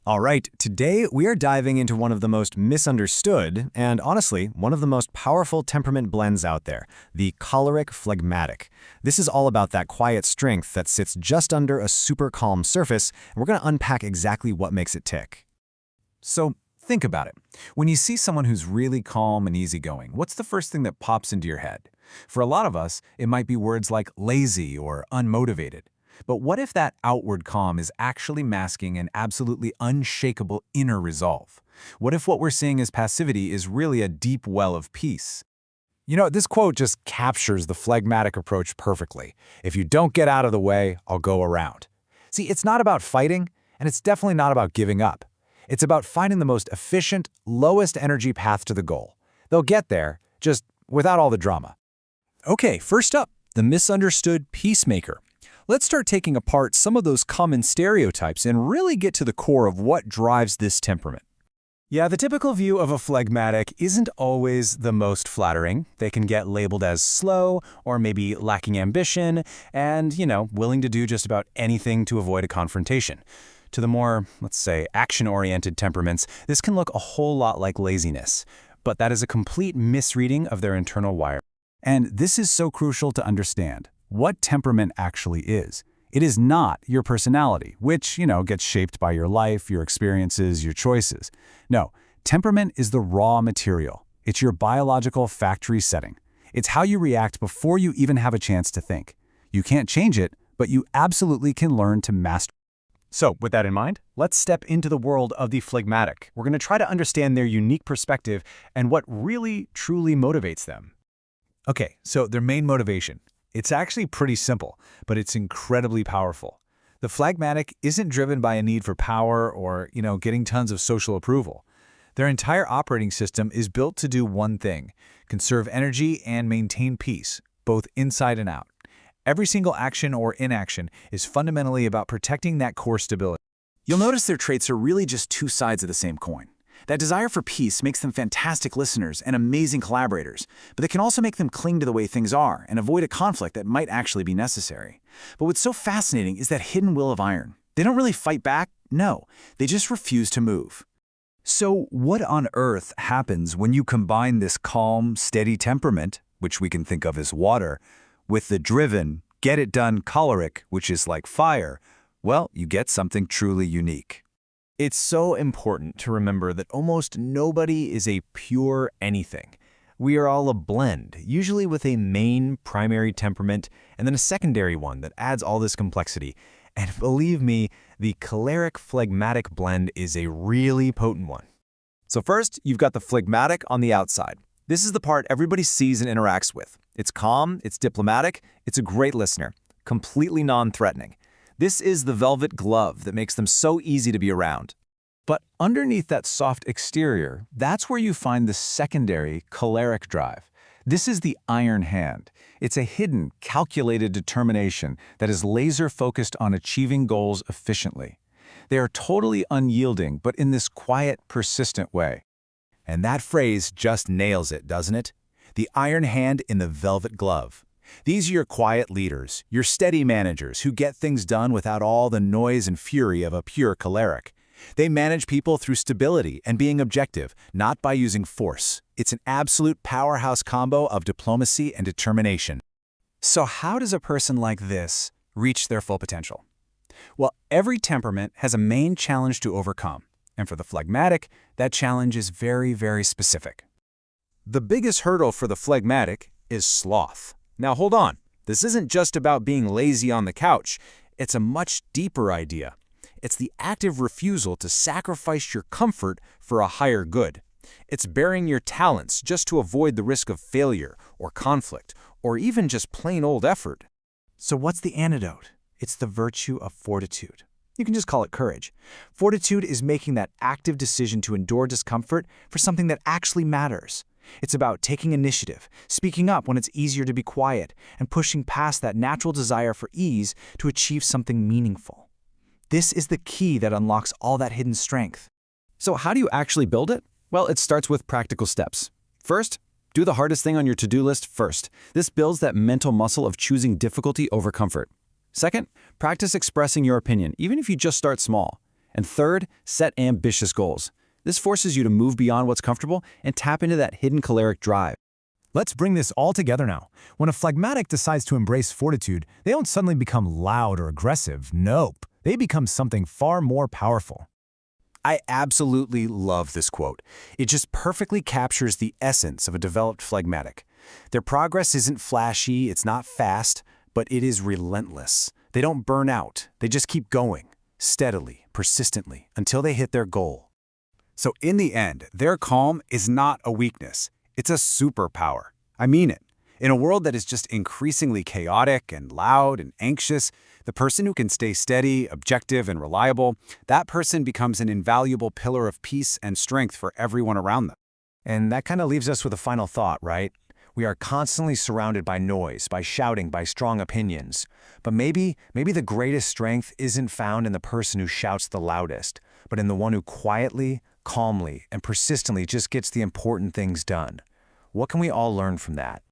All right, today we are diving into one of the most misunderstood and, honestly, one of the most powerful temperament blends out there, the choleric phlegmatic. This is all about that quiet strength that sits just under a super calm surface, and we're going to unpack exactly what makes it tick. So think about it. When you see someone who's really calm and easygoing, what's the first thing that pops into your head? For a lot of us, it might be words like lazy or unmotivated. But what if that outward calm is actually masking an absolutely unshakable inner resolve? What if what we're seeing as passivity is really a deep well of peace? This quote just captures the phlegmatic approach perfectly. If you don't get out of the way, I'll go around. See, it's not about fighting, and it's definitely not about giving up. It's about finding the most efficient, lowest energy path to the goal. They'll get there, just without all the drama. Okay, first up, the misunderstood peacemaker. Let's start taking apart some of those common stereotypes and really get to the core of what drives this temperament. Yeah, the typical view of a phlegmatic isn't always the most flattering. They can get labeled as slow or maybe lacking ambition and, willing to do just about anything to avoid a confrontation. To the more, let's say, action-oriented temperaments, this can look a whole lot like laziness. But that is a complete misreading of their internal wire. And this is so crucial to understand. What temperament actually is. It is not your personality, which, gets shaped by your life, your experiences, your choices. No, temperament is the raw material. It's your biological factory setting. It's how you react before you even have a chance to think. You can't change it, but you absolutely can learn to master. So, with that in mind, let's step into the world of the phlegmatic. We're going to try to understand their unique perspective and what really, truly motivates them. Okay, so their main motivation. It's actually pretty simple, but it's incredibly powerful. The phlegmatic isn't driven by a need for power or, getting tons of social approval. Their entire operating system is built to do one thing: conserve energy and maintain peace, both inside and out. Every single action or inaction is fundamentally about protecting that core stability. You'll notice their traits are really just two sides of the same coin. That desire for peace makes them fantastic listeners and amazing collaborators, but it can also make them cling to the way things are and avoid a conflict that might actually be necessary. But what's so fascinating is that hidden will of iron. They don't really fight back, no, they just refuse to move. So what on earth happens when you combine this calm, steady temperament, which we can think of as water, with the driven, get-it-done choleric, which is like fire? Well, you get something truly unique. It's so important to remember that almost nobody is a pure anything. We are all a blend, usually with a main primary temperament and then a secondary one that adds all this complexity. And believe me, the choleric phlegmatic blend is a really potent one. So first, you've got the phlegmatic on the outside. This is the part everybody sees and interacts with. It's calm, it's diplomatic, it's a great listener, completely non-threatening. This is the velvet glove that makes them so easy to be around. But underneath that soft exterior, that's where you find the secondary choleric drive. This is the iron hand. It's a hidden, calculated determination that is laser-focused on achieving goals efficiently. They are totally unyielding, but in this quiet, persistent way. And that phrase just nails it, doesn't it? The iron hand in the velvet glove. These are your quiet leaders, your steady managers who get things done without all the noise and fury of a pure choleric. They manage people through stability and being objective, not by using force. It's an absolute powerhouse combo of diplomacy and determination. So how does a person like this reach their full potential? Well, every temperament has a main challenge to overcome. And for the phlegmatic, that challenge is very, very specific. The biggest hurdle for the phlegmatic is sloth. Now hold on, this isn't just about being lazy on the couch. It's a much deeper idea. It's the active refusal to sacrifice your comfort for a higher good. It's burying your talents just to avoid the risk of failure or conflict or even just plain old effort. So what's the antidote? It's the virtue of fortitude. You can just call it courage. Fortitude is making that active decision to endure discomfort for something that actually matters. It's about taking initiative, speaking up when it's easier to be quiet, and pushing past that natural desire for ease to achieve something meaningful. This is the key that unlocks all that hidden strength. So how do you actually build it? Well, it starts with practical steps. First, do the hardest thing on your to-do list first. This builds that mental muscle of choosing difficulty over comfort. Second, practice expressing your opinion, even if you just start small. And third, set ambitious goals. This forces you to move beyond what's comfortable and tap into that hidden choleric drive. Let's bring this all together now. When a phlegmatic decides to embrace fortitude, they don't suddenly become loud or aggressive. Nope. They become something far more powerful. I absolutely love this quote. It just perfectly captures the essence of a developed phlegmatic. Their progress isn't flashy, it's not fast, but it is relentless. They don't burn out. They just keep going, steadily, persistently, until they hit their goal. So in the end, their calm is not a weakness. It's a superpower. I mean it. In a world that is just increasingly chaotic and loud and anxious, the person who can stay steady, objective, and reliable, that person becomes an invaluable pillar of peace and strength for everyone around them. And that kind of leaves us with a final thought, right? We are constantly surrounded by noise, by shouting, by strong opinions. But maybe the greatest strength isn't found in the person who shouts the loudest, but in the one who quietly, calmly, and persistently just gets the important things done. What can we all learn from that?